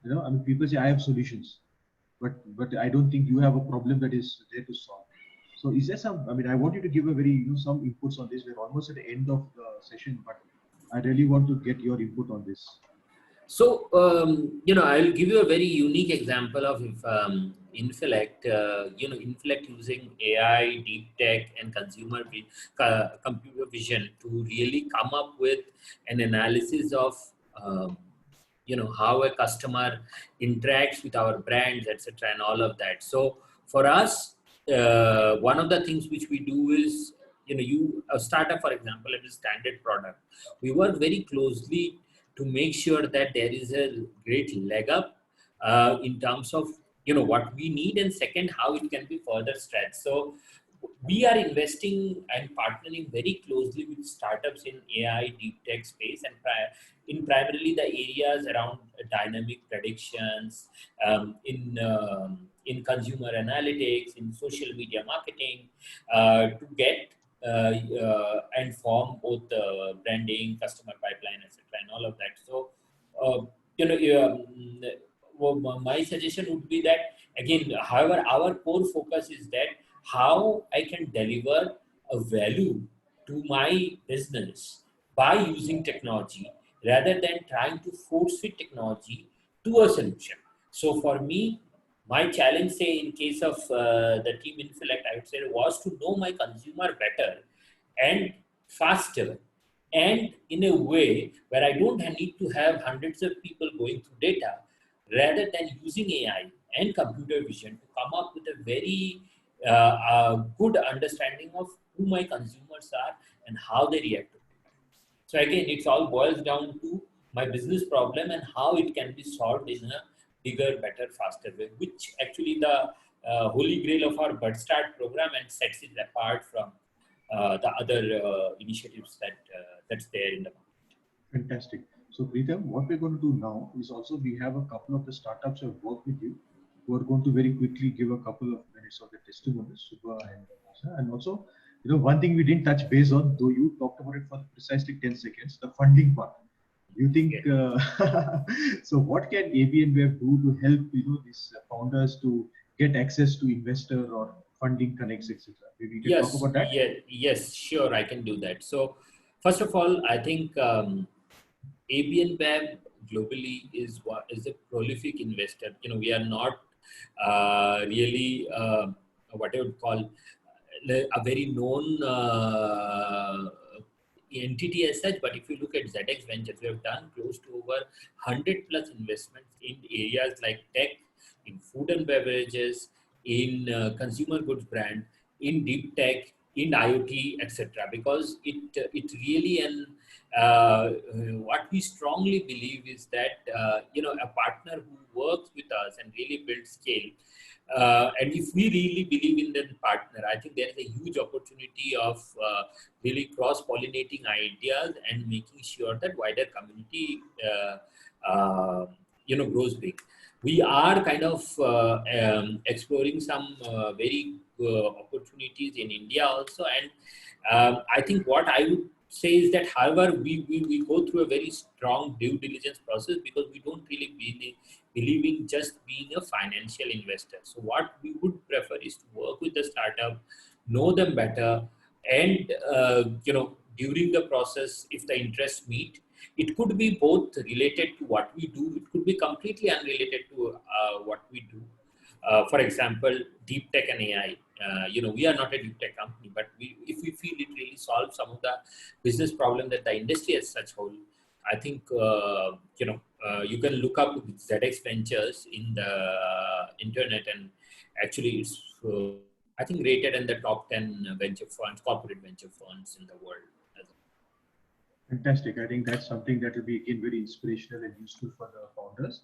I mean, people say I have solutions, but I don't think you have a problem that is there to solve. So, is there some? I mean, I want you to give a very some inputs on this. We're almost at the end of the session, but I really want to get your input on this. So, I'll give you a very unique example of Infilect, Infilect using AI, deep tech, and computer vision to really come up with an analysis of, how a customer interacts with our brands, etc., and all of that. So, for us, one of the things which we do is, a startup, for example, it is standard product. We work very closely to make sure that there is a great leg up in terms of what we need, and second, how it can be further stretched. So we are investing and partnering very closely with startups in AI deep tech space, and in primarily the areas around dynamic predictions, in consumer analytics, in social media marketing, to get and form both branding, customer pipeline, etc., and all of that. So, my suggestion would be that, again, however, our core focus is that how I can deliver a value to my business by using technology rather than trying to force fit technology to a solution. So for me, my challenge, say in case of the team Infilect, I would say, was to know my consumer better and faster, and in a way where I don't need to have hundreds of people going through data, rather than using AI and computer vision to come up with a very good understanding of who my consumers are and how they react to it. So again, it all boils down to my business problem and how it can be solved in a bigger, better, faster way, which actually the holy grail of our Bud Start program, and sets it apart from the other initiatives that's there in the market. Fantastic. So Preetham, what we're going to do now is also we have a couple of the startups who have worked with you who are going to very quickly give a couple of minutes of the testimonies, Subha and Asha. And also, one thing we didn't touch base on, though you talked about it for precisely 10 seconds, the funding part. You think, so what can ABN Web do to help, these founders to get access to investor or funding connects, etc.? Maybe you can talk about that? Yes, sure, I can do that. So first of all, I think ABN Web globally is a prolific investor. We are not really what I would call a very known entity as such, but if you look at ZX Ventures, we have done close to over 100 plus investments in areas like tech, in food and beverages, in consumer goods brand, in deep tech, in IoT, etc. Because it really, and what we strongly believe is that a partner who works with us and really builds scale. And if we really believe in that partner, I think there is a huge opportunity of really cross-pollinating ideas and making sure that wider community, grows big. We are kind of exploring some very opportunities in India also, and I think what I would say is that, however, we go through a very strong due diligence process, because we don't really believe in just being a financial investor. So what we would prefer is to work with the startup, know them better, and during the process, if the interests meet, It could be both related to what we do. It could be completely unrelated to what we do. For example, deep tech and AI. We are not a deep tech company, but if we feel it really solves some of the business problem that the industry as such whole, I think you can look up ZX Ventures in the internet, and actually it's I think rated in the top 10 venture funds, corporate venture funds in the world. Fantastic. I think that's something that will be again very inspirational and useful for the founders.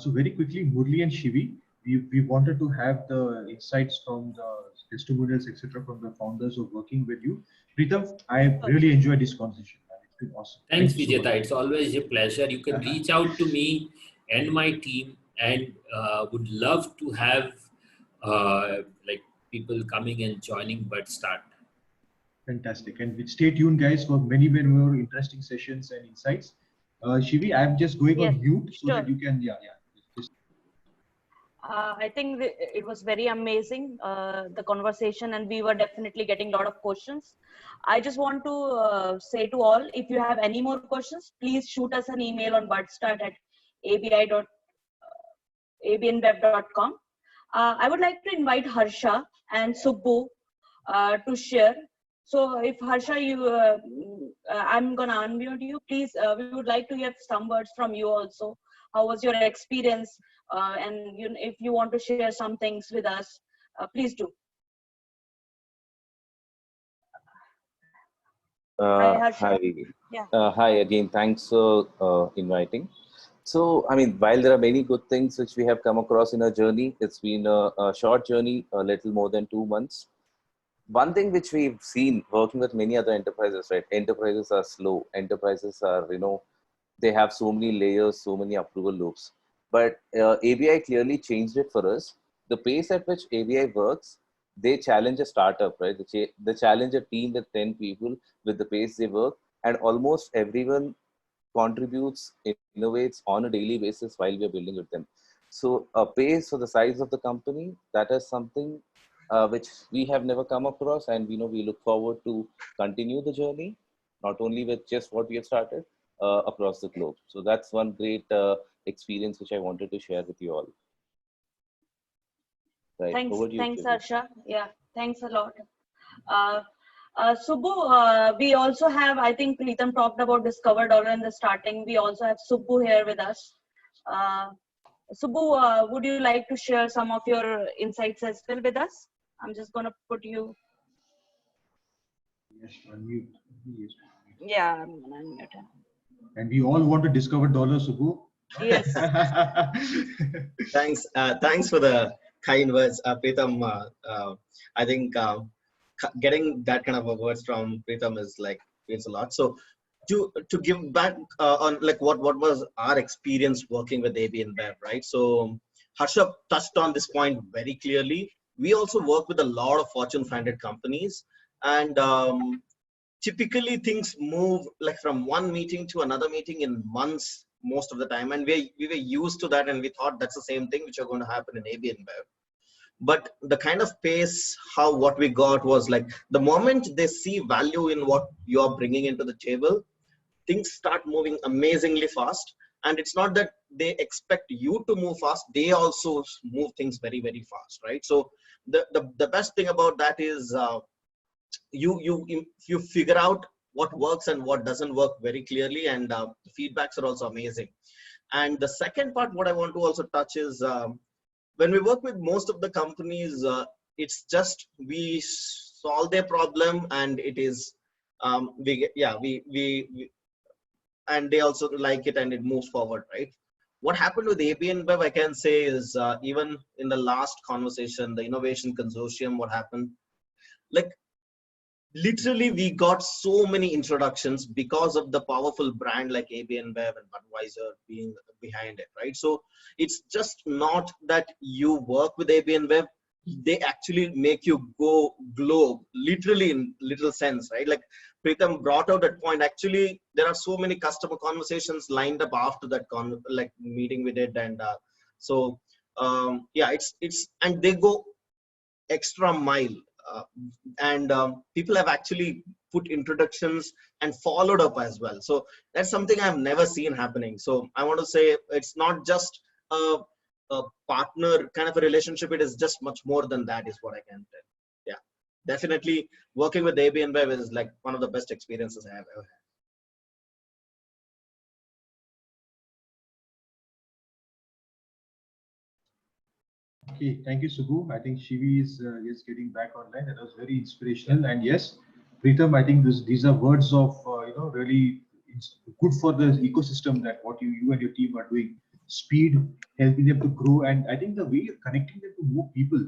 So very quickly, Murli and Shivi, we wanted to have the insights from the testimonials, etc., from the founders who are working with you. Pritam, I really enjoyed this conversation. It's been awesome. Thanks, Thank you so Vijeta. much. It's always a pleasure. You can reach out to me and my team, and would love to have like people coming and joining BudStart. Fantastic. And stay tuned, guys, for many more interesting sessions and insights. Shivi, I'm just going on mute so that you can, just I think it was very amazing, the conversation, and we were definitely getting a lot of questions. I just want to say to all, if you have any more questions, please shoot us an email on abi.abnweb.com. I would like to invite Harsha and Subbu to share. So if Harsha, I'm gonna unmute you. Please, we would like to hear some words from you also. How was your experience? And if you want to share some things with us, please do. Hi, Harsha. Hi. Yeah. Hi again. Thanks for inviting. So, I mean, while there are many good things which we have come across in our journey, it's been a short journey, a little more than 2 months. One thing which we've seen working with many other enterprises, right? Enterprises are slow. Enterprises are, they have so many layers, so many approval loops. But ABI clearly changed it for us. The pace at which ABI works, they challenge a startup, right? They challenge a team with 10 people with the pace they work, and almost everyone contributes, innovates on a daily basis while we are building with them. So a pace for the size of the company, that is something which we have never come across, and we look forward to continue the journey, not only with just what we have started across the globe. So that's one great experience which I wanted to share with you all. Right. Thanks, over to you, thanks, Shivi. Harsha. Yeah, thanks a lot. Subbu, we also have, I think Pritam talked about Discover Dollar in the starting. We also have Subbu here with us. Subbu, would you like to share some of your insights as well with us? I'm just going to put you. yes, unmute. Yes. Yeah, I'm going to unmute him. And we all want to discover dollar, Subbu. Yes. Thanks for the kind words, Pritam. I think getting that kind of a words from Pritam is means a lot. So to give back on what was our experience working with AB InBev, right? So Harsha touched on this point very clearly. We also work with a lot of Fortune 500 companies, and typically things move from one meeting to another meeting in months most of the time, and we were used to that, and we thought that's the same thing which are going to happen in AB InBev. But the kind of pace, what we got was the moment they see value in what you are bringing into the table, things start moving amazingly fast. And it's not that they expect you to move fast, they also move things very, very fast, right? So the best thing about that is you figure out what works and what doesn't work very clearly, and the feedbacks are also amazing. And the second part, what I want to also touch is when we work with most of the companies, it's just we solve their problem, and it is we and they also like it, and it moves forward, right? What happened with AB InBev, I can say, is even in the last conversation, the innovation consortium, what happened, literally we got so many introductions because of the powerful brand like AB InBev and Budweiser being behind it, right? So it's just not that you work with AB InBev, they actually make you go globe, literally in literal sense, right? Pritam brought out that point. Actually, there are so many customer conversations lined up after that meeting we did, and it's and they go extra mile. And people have actually put introductions and followed up as well. So that's something I've never seen happening. So I want to say it's not just a partner kind of a relationship. It is just much more than that, is what I can tell. Yeah, definitely working with AB InBev is like one of the best experiences I have ever had. Okay, thank you, Subbu. I think Shivi is getting back online. That was very inspirational. And yes, Pritam, I think these are words of really good for the ecosystem, that what you and your team are doing. Speed, helping them to grow, and I think the way you're connecting them to more people,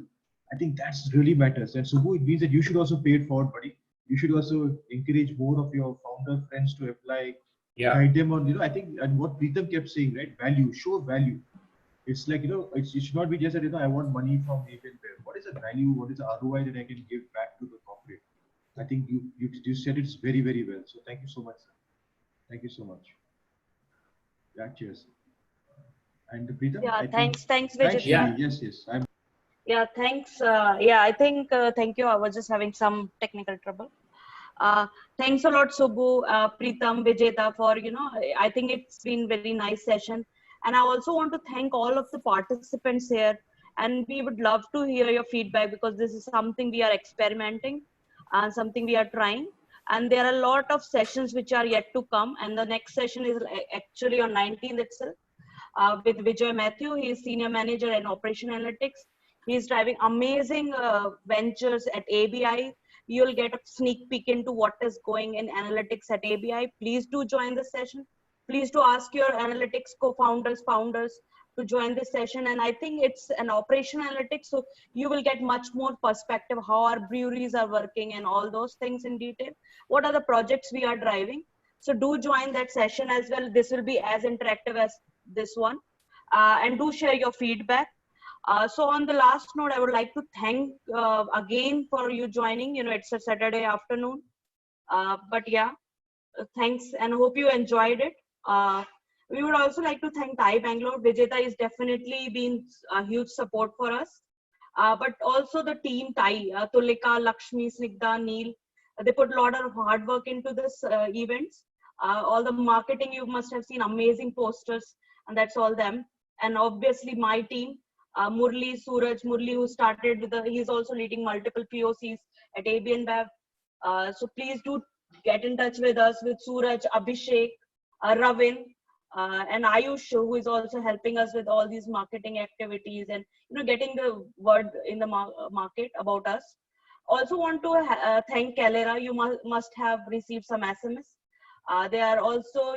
I think that's really matters. And Subbu, it means that you should also pay it forward, buddy. You should also encourage more of your founder friends to apply, guide them on. I think, and what Pritam kept saying, right? Value, show value. It's like, it should not be just that, I want money from AB InBev. What is the value? What is the ROI that I can give back to the corporate? I think you said it's very, very well. So thank you so much, sir. Thank you so much. Yeah, cheers. And Pritam, Yeah, I thanks, think, Vijay. Yeah. Yes. Yeah, thanks. I think thank you. I was just having some technical trouble. Thanks a lot, Subbu, Pritam, Vijeta, for I think it's been very nice session, and I also want to thank all of the participants here. And we would love to hear your feedback, because this is something we are experimenting and something we are trying. And there are a lot of sessions which are yet to come, and the next session is actually on 19th itself. With Vijay Matthew. He is Senior Manager in Operation Analytics. He is driving amazing ventures at ABI. You'll get a sneak peek into what is going in analytics at ABI. Please do join the session. Please do ask your analytics co-founders, founders to join this session. And I think it's an operation analytics, so you will get much more perspective how our breweries are working and all those things in detail. What are the projects we are driving? So do join that session as well. This will be as interactive as this one, and do share your feedback. So on the last note, I would like to thank again for you joining. It's a Saturday afternoon, but yeah, thanks, and hope you enjoyed it. We would also like to thank Thai Bangalore. Vijeta is definitely been a huge support for us, but also the team Thai, Tulika, Lakshmi, Snigdha, Neil. They put a lot of hard work into this events. All the marketing, you must have seen amazing posters, and that's all them. And obviously my team, Murli, Suraj, Murli, who started with he's also leading multiple POCs at AB InBev. So please do get in touch with us, with Suraj, Abhishek, Ravin, and Ayush, who is also helping us with all these marketing activities and getting the word in the market about us. Also want to thank Calera. You must have received some SMS. They are also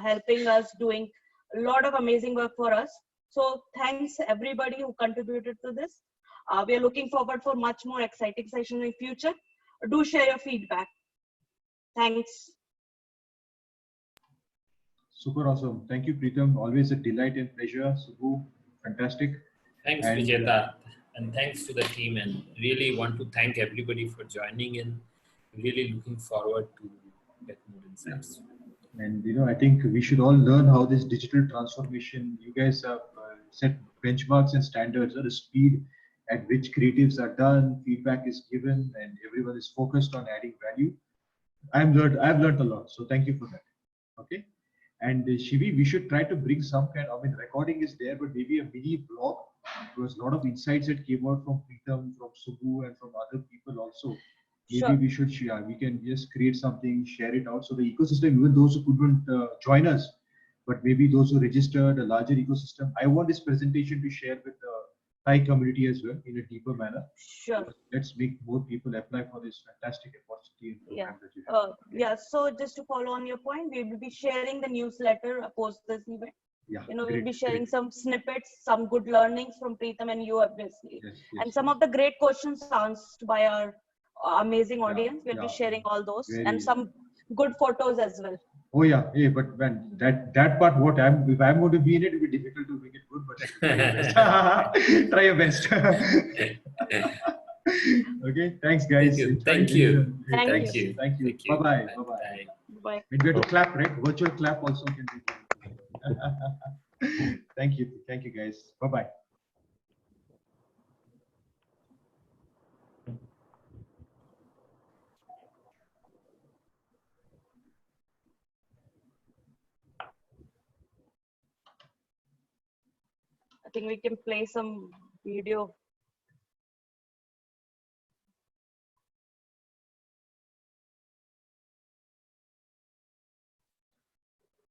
helping us, doing a lot of amazing work for us. So thanks everybody who contributed to this. We are looking forward for much more exciting sessions in future. Do share your feedback. Thanks. Super awesome. Thank you, Pritam. Always a delight and pleasure. Subbu, fantastic. Thanks, Vijeta. And thanks to the team. And really want to thank everybody for joining in. Really looking forward to get more insights. And I think we should all learn how this digital transformation, you guys have set benchmarks and standards, or the speed at which creatives are done, feedback is given, and everyone is focused on adding value. I've learned a lot. So thank you for that. Okay. And Shivi, we should try to bring some kind of, recording is there, but maybe a mini blog. There was a lot of insights that came out from Pritam, from Subbu, and from other people also. Maybe Sure. we should share. We can just create something, share it out. So the ecosystem, even those who couldn't join us, but maybe those who registered, a larger ecosystem. I want this presentation to share with the Thai community as well in a deeper manner. Sure. Let's make more people apply for this fantastic opportunity and program that you have. So just to follow on your point, we will be sharing the newsletter post this event. Yeah, We'll be sharing some snippets, some good learnings from Pritam and you, obviously. Yes, And some of the great questions answered by our amazing audience. We'll be sharing all those and some good photos as well. Oh yeah, hey, but man, that part, if I'm going to be in it, it'll be difficult to make it good, but I can try your best. Try your best. Okay, thanks guys. Thank you. Thank you. Thank you. Bye-bye. Bye-bye. Bye. And we have to clap, right? Virtual clap also can be. Thank you. Thank you guys. Bye-bye. I think we can play some video